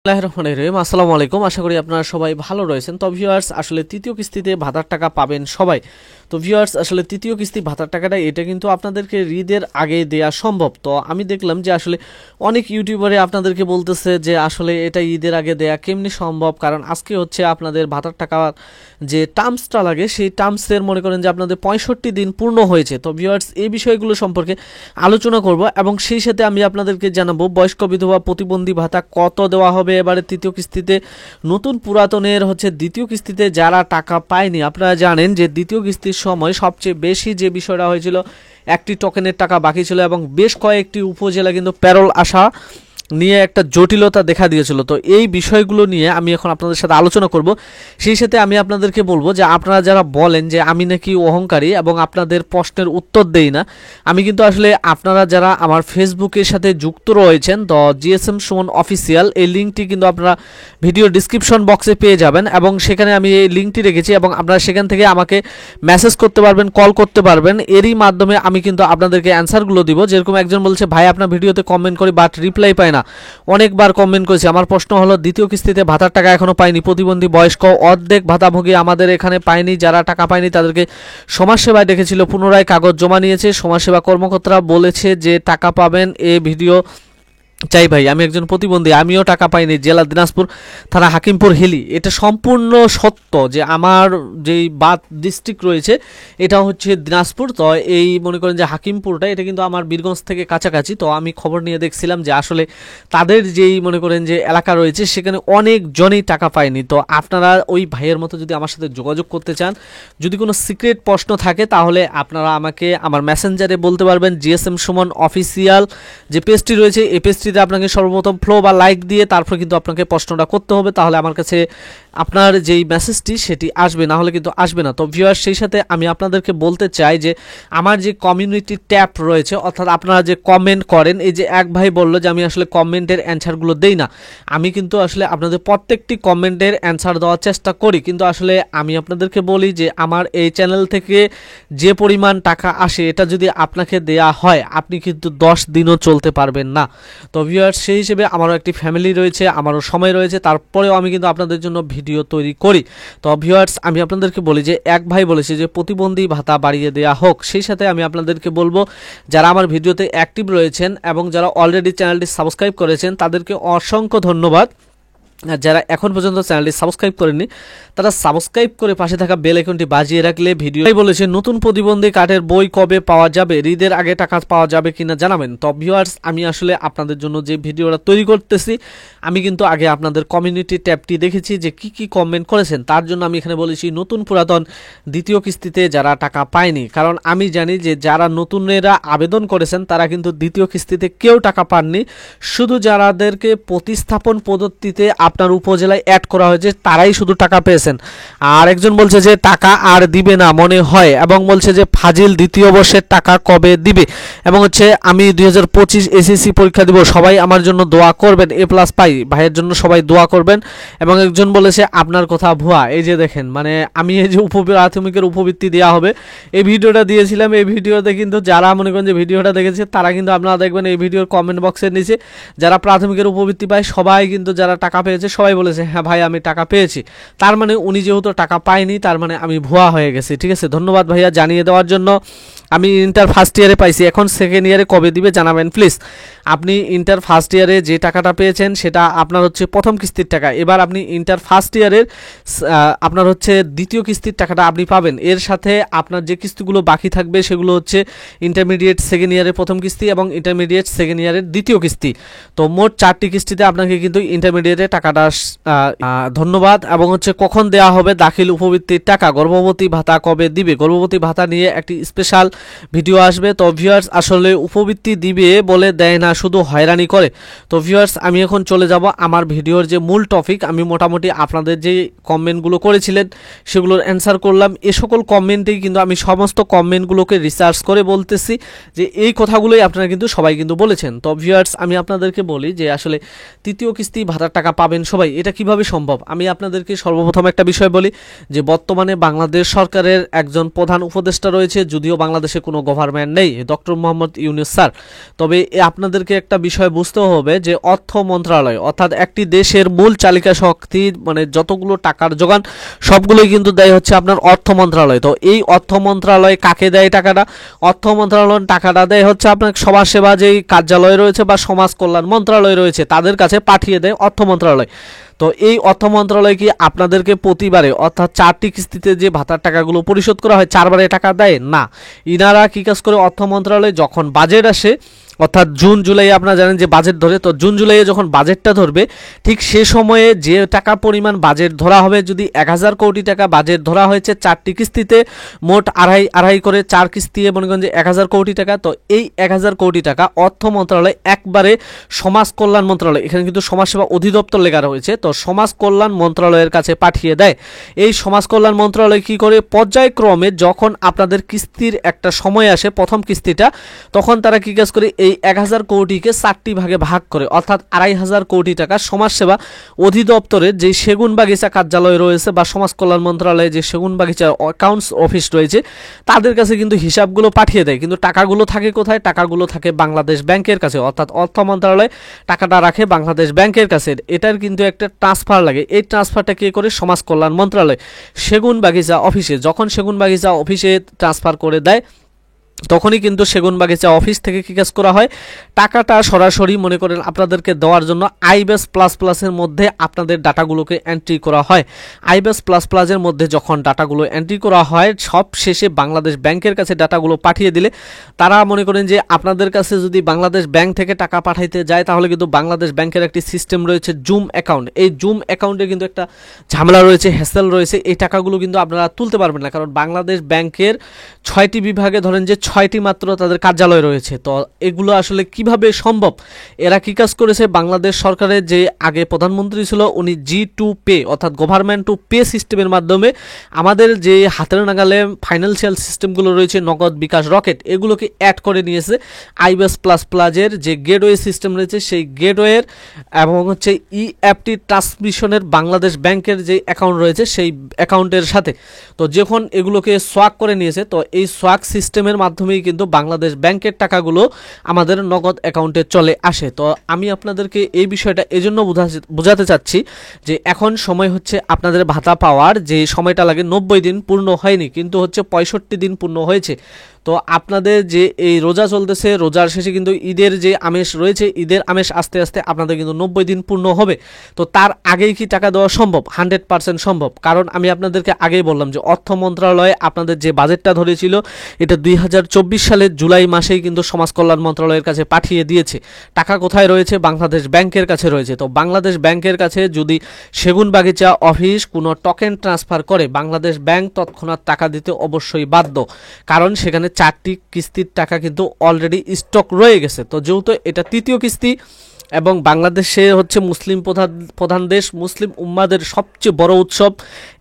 আসসালামু আলাইকুম, আশা করি আপনারা সবাই ভালো রয়েছেন। তো ভিউয়ার্স, আসলে তৃতীয় কিস্তিতে ভাতার টাকা পাবেন সবাই। তো ভিউয়ার্স, আসলে তৃতীয় কিস্তি ভাতার টাকাটা এটা কিন্তু আপনাদেরকে ঈদের আগে দেয়া সম্ভব। তো আমি দেখলাম যে আসলে অনেক ইউটিউবারে আপনাদেরকে বলতেছে যে আসলে এটা ঈদের আগে দেয়া কেমনি সম্ভব, কারণ আজকে হচ্ছে আপনাদের ভাতার টাকা যে টার্মসটা লাগে সেই টার্মসের মনে করেন যে আপনাদের 65 দিন পূর্ণ হয়েছে। তো ভিউয়ার্স, এই বিষয়গুলো সম্পর্কে আলোচনা করব এবং সেই সাথে আমি আপনাদেরকে জানাবো বয়স্ক বিধবা প্রতিবন্ধী ভাতা কত দেওয়া হবে এবারে তৃতীয় কিস্তিতে। নতুন পুরাতনের হচ্ছে দ্বিতীয় কিস্তিতে যারা টাকা পায়নি, আপনারা জানেন যে দ্বিতীয় কিস্তির সময় সবচেয়ে বেশি যে বিষয়টা হয়েছিল, একটি টোকেনের টাকা বাকি ছিল এবং বেশ কয়েকটি উপজেলা কিন্তু প্যারোল আসা নিয়ে একটা জটিলতা দেখা দিয়েছিল। তো এই বিষয়গুলো নিয়ে আমি এখন আপনাদের সাথে আলোচনা করব। সেই সাথে আমি আপনাদেরকে বলবো যে আপনারা যারা বলেন যে আমি নাকি অহংকারী এবং আপনাদের প্রশ্নের উত্তর দেই না, আমি কিন্তু আসলে আপনারা যারা আমার ফেসবুকের সাথে যুক্ত রয়েছেন, তো জিএসএম সুমন অফিসিয়াল, এই লিঙ্কটি কিন্তু আপনারা ভিডিও ডিসক্রিপশন বক্সে পেয়ে যাবেন এবং সেখানে আমি এই লিঙ্কটি রেখেছি এবং আপনারা সেখান থেকে আমাকে মেসেজ করতে পারবেন, কল করতে পারবেন। এরই মাধ্যমে আমি কিন্তু আপনাদেরকে অ্যান্সারগুলো দিব। যেরকম একজন বলছে ভাই আপনার ভিডিওতে কমেন্ট করি বাট রিপ্লাই পাই না, অনেকবার কমেন্ট করেছি। আমার প্রশ্ন হলো দ্বিতীয় কিস্তিতে ভাতার টাকা এখনো পাইনি প্রতিবন্ধী বয়স্ক অর্ধেক ভাতাভোগী আমাদের এখানে পায়নি, যারা টাকা পায়নি তাদেরকে সমাজসেবায় ডেকেছিল, পুনরায় কাগজ জমা নিয়েছে, সমাজসেবা কর্মকর্তারা বলেছে যে টাকা পাবেন। এই ভিডিও চাই ভাই, আমি একজন প্রতিবন্ধী, আমিও টাকা পাইনি। জেলা দিনাজপুর, থানা হাকিমপুর হিলি। এটা সম্পূর্ণ সত্য যে আমার যেই বাদ ডিস্ট্রিক্ট রয়েছে এটা হচ্ছে দিনাজপুর। তো এই মনে করেন যে হাকিমপুরটা এটা কিন্তু আমার বীরগঞ্জ থেকে কাছাকাছি। তো আমি খবর নিয়ে দেখছিলাম যে আসলে তাদের যেই মনে করেন যে এলাকা রয়েছে সেখানে অনেকজনই টাকা পায়নি। তো আপনারা ওই ভাইয়ের মতো যদি আমার সাথে যোগাযোগ করতে চান, যদি কোনো সিক্রেট প্রশ্ন থাকে তাহলে আপনারা আমাকে আমার মেসেঞ্জারে বলতে পারবেন। জিএসএম সুমন অফিসিয়াল যে পেজটি রয়েছে এই পেজটিতে আপনাকে সর্বপ্রথম ফলো বা লাইক দিয়ে তারপর কিন্তু আপনাকে প্রশ্নটা করতে হবে, তাহলে আমার কাছে আপনার যেই মেসেজটি সেটি আসবে, না হলে কিন্তু আসবে না। তো ভিউয়ার, সেই সাথে আমি আপনাদেরকে বলতে চাই যে আমার যে কমিউনিটি ট্যাব রয়েছে, অর্থাৎ আপনারা যে কমেন্ট করেন, এই যে এক ভাই বললো যে আমি আসলে কমেন্টের অ্যান্সারগুলো দেই না, আমি কিন্তু আসলে আপনাদের প্রত্যেকটি কমেন্টের অ্যান্সার দেওয়ার চেষ্টা করি। কিন্তু আসলে আমি আপনাদেরকে বলি যে আমার এই চ্যানেল থেকে যে পরিমাণ টাকা আসে এটা যদি আপনাকে দেয়া হয় আপনি কিন্তু 10 দিনও চলতে পারবেন না। তো ভিউয়ার্স, সেই হিসেবে আমারও একটি ফ্যামিলি রয়েছে, আমারও সময় রয়েছে, তারপরেও আমি কিন্তু আপনাদের জন্য ভিডিও তৈরি করি। তো ভিউয়ার্স, আমি আপনাদেরকে বলি যে এক ভাই বলেছে যে প্রতিবন্ধী ভাতা বাড়িয়ে দেয়া হোক। সেই সাথে আমি আপনাদেরকে বলবো যারা আমার ভিডিওতে অ্যাক্টিভ রয়েছেন এবং যারা অলরেডি চ্যানেলটি সাবস্ক্রাইব করেছেন তাদেরকে অসংখ্য ধন্যবাদ। আর যারা এখন পর্যন্ত চ্যানেলটি সাবস্ক্রাইব করেননি তারা সাবস্ক্রাইব করে পাশে থাকা বেল আইকনটি বাজিয়ে রাখলে ভিডিও বলেছে নতুন প্রতিবন্ধী কার্ডের বই কবে পাওয়া যাবে, ঈদের আগে টাকা পাওয়া যাবে কিনা জানাবেন। তো ভিউয়ার্স, আমি আসলে আপনাদের জন্য যে ভিডিওটা তৈরি করতেছি আমি কিন্তু আগে আপনাদের কমিউনিটি ট্যাবটি দেখেছি যে কি কি কমেন্ট করেছেন, তার জন্য আমি এখানে বলেছি নতুন পুরাতন দ্বিতীয় কিস্তিতে যারা টাকা পায়নি, কারণ আমি জানি যে যারা নতুনেরা আবেদন করেছেন তারা কিন্তু দ্বিতীয় কিস্তিতে কেউ টাকা পাননি, শুধু যারাদেরকে প্রতিস্থাপন পদ্ধতিতে আপনার উপজেলায় অ্যাড করা হয়েছে তারাই শুধু টাকা পেয়েছেন। আর একজন বলছে যে টাকা আর দিবে না মনে হয় এবং বলছে যে ফাজিল দ্বিতীয় বর্ষের টাকা কবে দিবে এবং হচ্ছে আমি 2025 এসএসসি পরীক্ষা দিব, সবাই আমার জন্য দোয়া করবেন, এ প্লাস পাই, ভাইয়ের জন্য সবাই দোয়া করবেন। এবং একজন বলেছে আপনার কথা ভুয়া। এই যে দেখেন, মানে আমি এই যে প্রাথমিকের উপবৃত্তি দেওয়া হবে এই ভিডিওটা দিয়েছিলাম, এই ভিডিওতে কিন্তু যারা মনে করেন যে ভিডিওটা দেখেছে তারা কিন্তু আপনারা দেখবেন এই ভিডিওর কমেন্ট বক্সের নিচে যারা প্রাথমিকের উপবৃত্তি পায় সবাই কিন্তু যারা টাকা পেয়েছে সবাই বলেছে হ্যাঁ ভাই আমি টাকা পেয়েছি। তার মানে উনি যেহেতু টাকা পায়নি তার মানে আমি ভুয়া হয়ে গেছি। ঠিক আছে, ধন্যবাদ ভাইয়া জানিয়ে দেওয়ার জন্য। আমি ইন্টার ফার্স্ট ইয়ারে পাইছি, এখন সেকেন্ড ইয়ারে কবে দিবে জানাবেন প্লিজ। আপনি ইন্টার ফার্স্ট ইয়ারে যে টাকাটা পেয়েছেন সেটা আপনার হচ্ছে প্রথম কিস্তির টাকা, এবার আপনি ইন্টার ফার্স্ট ইয়ারের আপনার হচ্ছে দ্বিতীয় কিস্তির টাকাটা আপনি পাবেন। এর সাথে আপনার যে কিস্তিগুলো বাকি থাকবে সেগুলো হচ্ছে ইন্টারমিডিয়েট সেকেন্ড ইয়ারের প্রথম কিস্তি এবং ইন্টারমিডিয়েট সেকেন্ড ইয়ারের দ্বিতীয় কিস্তি। তো মোট 4টি কিস্তিতে আপনাকে কিন্তু ইন্টারমিডিয়েটের টাকাটা ধন্যবাদ। এবং হচ্ছে কখন দেওয়া হবে দাখিল উপবৃত্তির টাকা, গর্ভবতী ভাতা কবে দিবে, গর্ভবতী ভাতা নিয়ে একটি স্পেশাল ভিডিও আসবে। তো ভিউয়ার্স, আসলে উপবৃত্তি দিবে বলে দেয় না, শুধু হয়রানি করে। তো ভিউয়ার্স, আমি এখন চলে যাব আমার ভিডিওর যে মূল টপিক। আমি মোটামুটি আপনাদের যে কমেন্টগুলো করেছিলেন সেগুলোর অ্যান্সার করলাম। এ সকল কমেন্টেই কিন্তু আমি সমস্ত কমেন্টগুলোকে রিসার্চ করে বলতেছি যে এই কথাগুলোই আপনারা কিন্তু সবাই কিন্তু বলেছেন। তো ভিউয়ার্স, আমি আপনাদেরকে বলি যে আসলে তৃতীয় কিস্তি ভাতার টাকা পাবেন সবাই, এটা কিভাবে সম্ভব। আমি আপনাদেরকে সর্বপ্রথম একটা বিষয় বলি যে বর্তমানে বাংলাদেশ সরকারের একজন প্রধান উপদেষ্টা রয়েছে, যদিও বাংলাদেশ বাংলাদেশে কোনো গভর্নমেন্ট নেই, ডক্টর মোহাম্মদ ইউনূস স্যার। তবে আপনাদেরকে একটা বিষয় বুঝতে হবে যে অর্থ মন্ত্রণালয় অর্থাৎ একটি দেশের মূল চালিকা শক্তি মানে যতগুলো টাকার যোগান সবগুলোই কিন্তু দেয় হচ্ছে আপনার অর্থ মন্ত্রণালয়। তো এই অর্থ মন্ত্রণালয় কাকে দেয় টাকাটা? অর্থ মন্ত্রণালয় টাকাটা দেয় হচ্ছে আপনার সমাজসেবা যেই কার্যালয় রয়েছে বা সমাজ কল্যাণ মন্ত্রণালয় রয়েছে তাদের কাছে পাঠিয়ে দেয় অর্থ মন্ত্রণালয়। তো এই অর্থ মন্ত্রণালয় কি আপনাদেরকে প্রতিবারে অর্থাৎ 4টি কিস্তিতে যে ভাতার টাকাগুলো পরিশোধ করা হয় 4বারে টাকা দেয় না। ইনারা কি কাজ করে, অর্থ মন্ত্রণালয় যখন বাজেট আসে অর্থাৎ জুন জুলাই আপনারা জানেন যে বাজেট ধরে, তো জুন জুলাইয়ে যখন বাজেটটা ধরবে ঠিক সে সময়ে যে টাকা পরিমাণ বাজেট ধরা হবে, যদি 1000 কোটি টাকা বাজেট ধরা হয়েছে 4টি কিস্তিতে মোট আড়াই করে 4 কিস্তি মনে করেন যে 1000 কোটি টাকা, তো এই 1000 কোটি টাকা অর্থ মন্ত্রণালয় একবারে সমাজ কল্যাণ মন্ত্রণালয়, এখানে কিন্তু সমাজসেবা অধিদপ্তর লেখা রয়েছে, তো সমাজ কল্যাণ মন্ত্রণালয়ের কাছে পাঠিয়ে দেয়। এই সমাজ কল্যাণ মন্ত্রণালয় কি করে, পর্যায়ক্রমে যখন আপনাদের কিস্তির একটা সময় আসে প্রথম কিস্তিটা, তখন তারা কি কাজ করে এই 1000 কোটিকে 4টি ভাগে ভাগ করে, অর্থাৎ 2500 কোটি টাকা সমাজসেবা অধিদপ্তরের যে সেগুনবাগিচা কার্যালয় রয়েছে বা সমাজ কল্যাণ মন্ত্রণালয়ে যে সেগুনবাগিচা অ্যাকাউন্টস অফিস রয়েছে তাদের কাছে কিন্তু হিসাবগুলো পাঠিয়ে দেয়। কিন্তু টাকাগুলো থাকে কোথায়? টাকাগুলো থাকে বাংলাদেশ ব্যাংকের কাছে, অর্থাৎ অর্থ মন্ত্রণালয় টাকাটা রাখে বাংলাদেশ ব্যাংকের কাছে। এটার কিন্তু একটা ট্রান্সফার লাগে, এই ট্রান্সফারটা কে করে? সমাজ কল্যাণ মন্ত্রণালয় সেগুনবাগিচা অফিসে। যখন সেগুনবাগিচা অফিসে ট্রান্সফার করে দেয় তখনই কিন্তু সেগুনবাগিচা অফিস থেকে কি কাজ করা হয়, টাকাটা সরাসরি মনে করেন আপনাদেরকে দেওয়ার জন্য আইবেস প্লাস প্লাসের মধ্যে আপনাদের ডাটাগুলোকে এন্ট্রি করা হয়। আইবেস প্লাস প্লাসের মধ্যে যখন ডাটাগুলো এন্ট্রি করা হয় সব শেষে বাংলাদেশ ব্যাংকের কাছে ডাটাগুলো পাঠিয়ে দিলে তারা মনে করেন যে আপনাদের কাছে যদি বাংলাদেশ ব্যাংক থেকে টাকা পাঠাইতে যায় তাহলে কিন্তু বাংলাদেশ ব্যাংকের একটি সিস্টেম রয়েছে জুম অ্যাকাউন্ট, এই জুম অ্যাকাউন্টে কিন্তু একটা ঝামেলা রয়েছে, হ্যাসেল রয়েছে, এই টাকাগুলো কিন্তু আপনারা তুলতে পারবেন না, কারণ বাংলাদেশ ব্যাংকের 6টি বিভাগে ধরেন যে 6টি মাত্র তাদের কার্যালয় রয়েছে। তো এগুলো আসলে কিভাবে সম্ভব? এরা কি কাজ করেছে, বাংলাদেশ সরকারের যে আগে প্রধানমন্ত্রী ছিল উনি G2Pay অর্থাৎ গভর্নমেন্ট টু পে সিস্টেমের মাধ্যমে আমাদের যে হাতের নাগালে ফাইন্যান্সিয়াল সিস্টেমগুলো রয়েছে নগদ বিকাশ রকেট এগুলোকে অ্যাড করে নিয়েছে আইবেস প্লাস প্লাসের যে গেটওয়ে সিস্টেম রয়েছে সেই গেটওয়ের এবং হচ্ছে EFT ট্রান্সমিশনের বাংলাদেশ ব্যাংকের যে অ্যাকাউন্ট রয়েছে সেই অ্যাকাউন্টের সাথে। তো যখন এগুলোকে সোয়াক করে নিয়েছে তো এই সোয়াক সিস্টেমের মাধ্যমেই কিন্তু বাংলাদেশ ব্যাংকের টাকাগুলো আমাদের নগদ অ্যাকাউন্টে চলে আসে। তো আমি আপনাদেরকে এই বিষয়টা এজন্য বোঝাতে চাচ্ছি যে এখন সময় হচ্ছে আপনাদের ভাতা পাওয়ার যে সময়টা লাগে 90 দিন পূর্ণ হয়নি, কিন্তু হচ্ছে 65 দিন পূর্ণ হয়েছে। তো আপনাদের যে এই রোজা চলতেছে, রোজার শেষে কিন্তু ঈদের যে আমেজ রয়েছে, ঈদের আমেজ আস্তে আস্তে আপনাদের কিন্তু 90 দিন পূর্ণ হবে। তো তার আগেই কি টাকা দেওয়া সম্ভব? 100% সম্ভব, কারণ আমি আপনাদেরকে আগেই বললাম যে অর্থ মন্ত্রণালয় আপনাদের যে বাজেটটা ধরেছিল এটা 2024 সালের জুলাই মাসেই কিন্তু সমাজ কল্যাণ মন্ত্রণালয়ের কাছে পাঠিয়ে দিয়েছে। টাকা কোথায় রয়েছে? বাংলাদেশ ব্যাংকের কাছে রয়েছে। তো বাংলাদেশ ব্যাংকের কাছে যদি সেগুনবাগিচা অফিস কোনো টোকেন ট্রান্সফার করে বাংলাদেশ ব্যাংক তৎক্ষণাৎ টাকা দিতে অবশ্যই বাধ্য, কারণ সেখানে 4টি কিস্তির টাকা কিন্তু অলরেডি স্টক রয়ে গেছে। তো যেহেতু এটা 3য় কিস্তি এবং বাংলাদেশে হচ্ছে মুসলিম প্রধান দেশ, মুসলিম উম্মাদের সবচেয়ে বড় উৎসব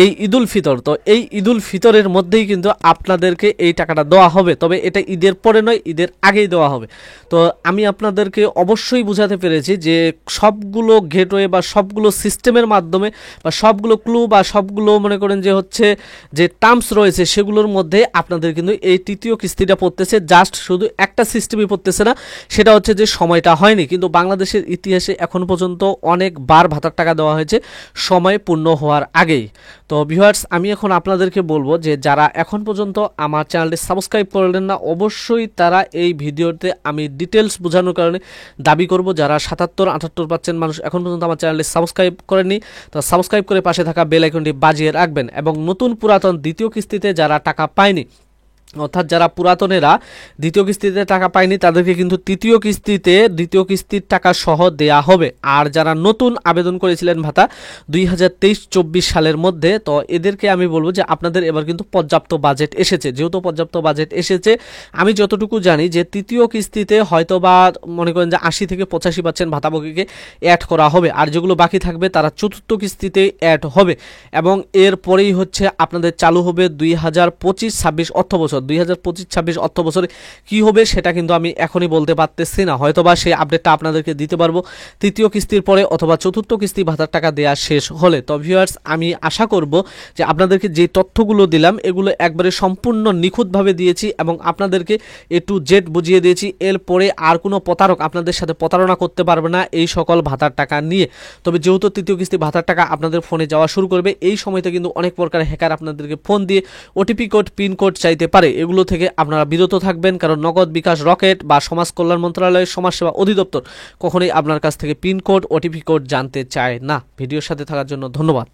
এই ঈদুল ফিতর, তো এই ঈদুল ফিতরের মধ্যেই কিন্তু আপনাদেরকে এই টাকাটা দেওয়া হবে, তবে এটা ঈদের পরে নয়, ঈদের আগেই দেওয়া হবে। তো আমি আপনাদেরকে অবশ্যই বোঝাতে পেরেছি যে সবগুলো গেটওয়ে বা সবগুলো সিস্টেমের মাধ্যমে বা সবগুলো ক্লু বা সবগুলো মনে করেন যে হচ্ছে যে টার্মস রয়েছে সেগুলোর মধ্যে আপনাদের কিন্তু এই 3য় কিস্তিটা পড়তেছে, জাস্ট শুধু একটা সিস্টেমই পড়তেছে না, সেটা হচ্ছে যে সময়টা হয়নি। কিন্তু বাংলাদেশের ইতিহাসে এখন পর্যন্ত অনেকবার ভাতার টাকা দেওয়া হয়েছে সময় পূর্ণ হওয়ার আগেই। তো ভিউয়ার্স আমি এখন আপনাদেরকে বলবো যে যারা এখন পর্যন্ত আমার চ্যানেলটি সাবস্ক্রাইব করলেন না অবশ্যই তারা এই ভিডিওতে আমি ডিটেলস বোঝানোর কারণে দাবি করব যারা 77-78% মানুষ এখন পর্যন্ত আমার চ্যানেলটি সাবস্ক্রাইব করেননি তো সাবস্ক্রাইব করে পাশে থাকা বেল আইকনটি বাজিয়ে রাখবেন, এবং নতুন পুরাতন 2য় কিস্তিতে যারা টাকা পায়নি অর্থাৎ যারা পুরাতনেরা 2য় কিস্তিতে টাকা পায়নি তাদেরকে কিন্তু 3য় কিস্তিতে 2য় কিস্তির টাকা সহ দেয়া হবে। আর যারা নতুন আবেদন করেছিলেন ভাতা 2023-24 সালের মধ্যে, তো এদেরকে আমি বলবো যে আপনাদের এবার কিন্তু পর্যাপ্ত বাজেট এসেছে। যেহেতু পর্যাপ্ত বাজেট এসেছে আমি যতটুকু জানি যে 3য় কিস্তিতে হয়তো বা মনে করেন যে 80-85% ভাতাভোগীকে অ্যাড করা হবে, আর যেগুলো বাকি থাকবে তারা 4র্থ কিস্তিতে অ্যাড হবে, এবং এরপরেই হচ্ছে আপনাদের চালু হবে 2025-26 অর্থবছর। অর্থবছর 2025-26 অর্থ বছরে কি হবে সেটা কিন্তু আমি এখনই বলতে পারতেছি না, হয়তোবা সেই আপডেটটা আপনাদেরকে দিতে পারবো তৃতীয় কিস্তির পরে অথবা চতুর্থ কিস্তি ভাতার টাকা দেওয়া শেষ হলে। তো ভিউয়ার্স, আমি আশা করব যে আপনাদেরকে যে তথ্যগুলো দিলাম এগুলো একবারে সম্পূর্ণ নিখুঁতভাবে দিয়েছি এবং আপনাদেরকে A to Z বুঝিয়ে দিয়েছি। এরপরে আর কোনো প্রতারক আপনাদের সাথে প্রতারণা করতে পারবে না এই সকল ভাতার টাকা নিয়ে। তবে যেহেতু তৃতীয় কিস্তি ভাতার টাকা আপনাদের ফোনে যাওয়া শুরু করবে, এই সময়তে কিন্তু অনেক প্রকার হ্যাকার আপনাদেরকে ফোন দিয়ে ওটিপি কোড, পিন কোড চাইতে পারে। এগুলো থেকে আপনারা বিরত থাকবেন, কারণ নগদ বিকাশ, রকেট বা সমাজ কল্যাণ মন্ত্রণালয়ের সমাজসেবা অধিদপ্তর কখনোই আপনার কাছ থেকে পিন কোড, ওটিপি কোড জানতে চায় না। ভিডিওর সাথে থাকার জন্য ধন্যবাদ।